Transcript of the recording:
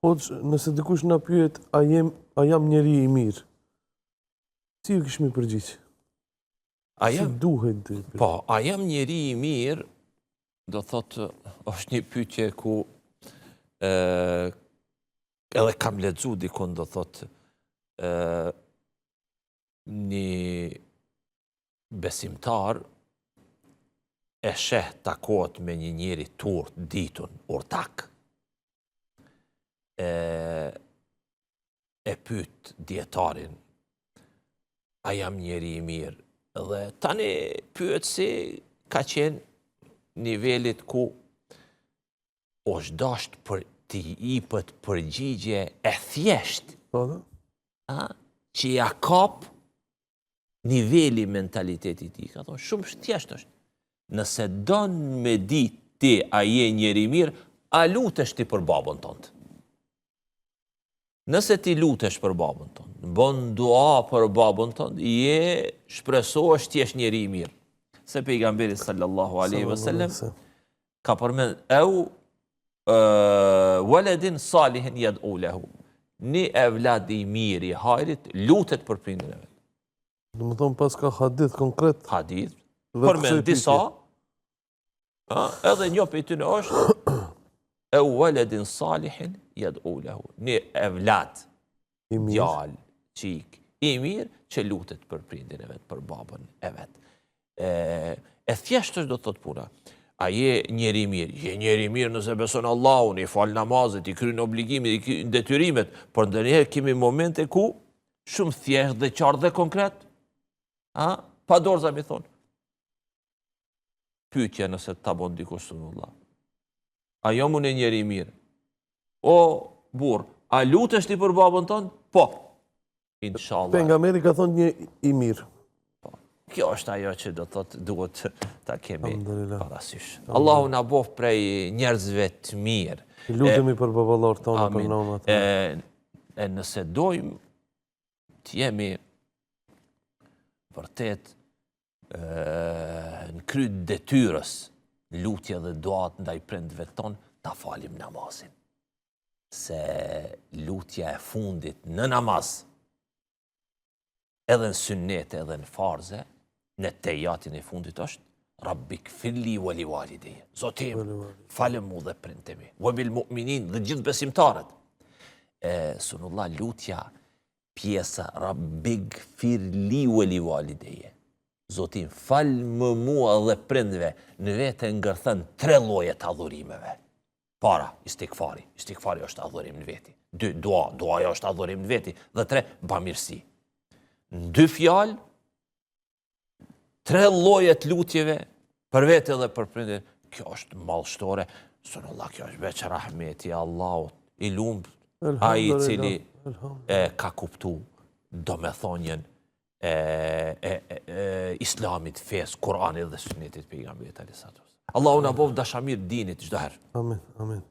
Hoxh, nëse dikush na pyet, a jam njeri i mirë? Si ju kishmi përgjigj? Si duhet të Po, a jam njeri i mirë, do thotë, është një pyetje ku edhe kam lexu dikun, do thotë, një besimtar e sheh takohet me një njeri turp ditun, urtak. E pyet dietarin, a jam njeri i mirë? Dhe tani pyet si ka qenë nivelit ku është dasht për t'i jepet përgjigje e thjesht, që ja kap niveli mentalitetit i. Ka thonë, shumë thjesht është. Nëse don me ditë ti a je njeri mirë, a lutesh ti për babën tënd? Nëse ti lutesh për babën tënd, bën dua për babën tënd, shpresohesh ti je njeri i mirë. Se pejgamberi sallallahu alaihi wasallam ka përmend waladin salihin yad'u lahu. Një evlad i mirë i hajrit lutet për prindërin e vet. Do të thonë pas ka hadith konkret. Hadith. Përmend disa. Edhe një prej tyre është waladin salihin yad'u lahu. Një evlad djalë, çik i mirë që lutet për prindin e vet, për babën e vet. E thjesht është do të thotë puna. A je njeri mirë? Je njeri mirë nëse beson Allahun, i fal namazet, i kryen obligimet, i detyrimet, por ndonjëherë kemi momente ku shumë thjesht dhe qartë dhe konkret, pa dorza mi thonë. Pyetja nëse ta bën dikush sunullah. A jam unë njeri mirë? O burr, a lutesh ti për babën tënd? Po. Inshallah. Pejgamberi ka thonë një i mirë. Kjo është ajo që do thotë duhet ta kemi parasysh. Allahu na bof prej njerëzve të mirë. Lutemi për baballarët tonë, për nënat. E nëse dojmë të jemi vërtet në krye detyrës lutje dhe duat ndaj prindve tonë, ta falim namazin. Se lutja e fundit në namaz, edhe në sunnete, edhe në farze, në tejatin e fundit është, Rabbik firli wa li walideje. Zotim, falem mu dhe prindemi. Wa bil mu'minin dhe gjithë besimtarët. Sunullah, lutja pjesa Rabbik firli wa li walideje. Zotim, falë më mua dhe prindve, në vete ngërthën 3 lloje të adhurimeve. Para, istikfari. Istikfari është adhurim në veti. 2, duaja është adhurim në veti. Dhe 3, bamirësi. Në 2 fjalë, 3 lloje të lutjeve, për vete dhe për prindin, kjo është mallshtore. Sunullah, kjo është veç rahmeti Allahut, i lumb, ai i cili ka kuptu domethënien islamit, fes, Kur'anit dhe sunnetit pejgamberit alayhis salam. Allahu na bof dashamir dinit çdo herë. Amin, amin.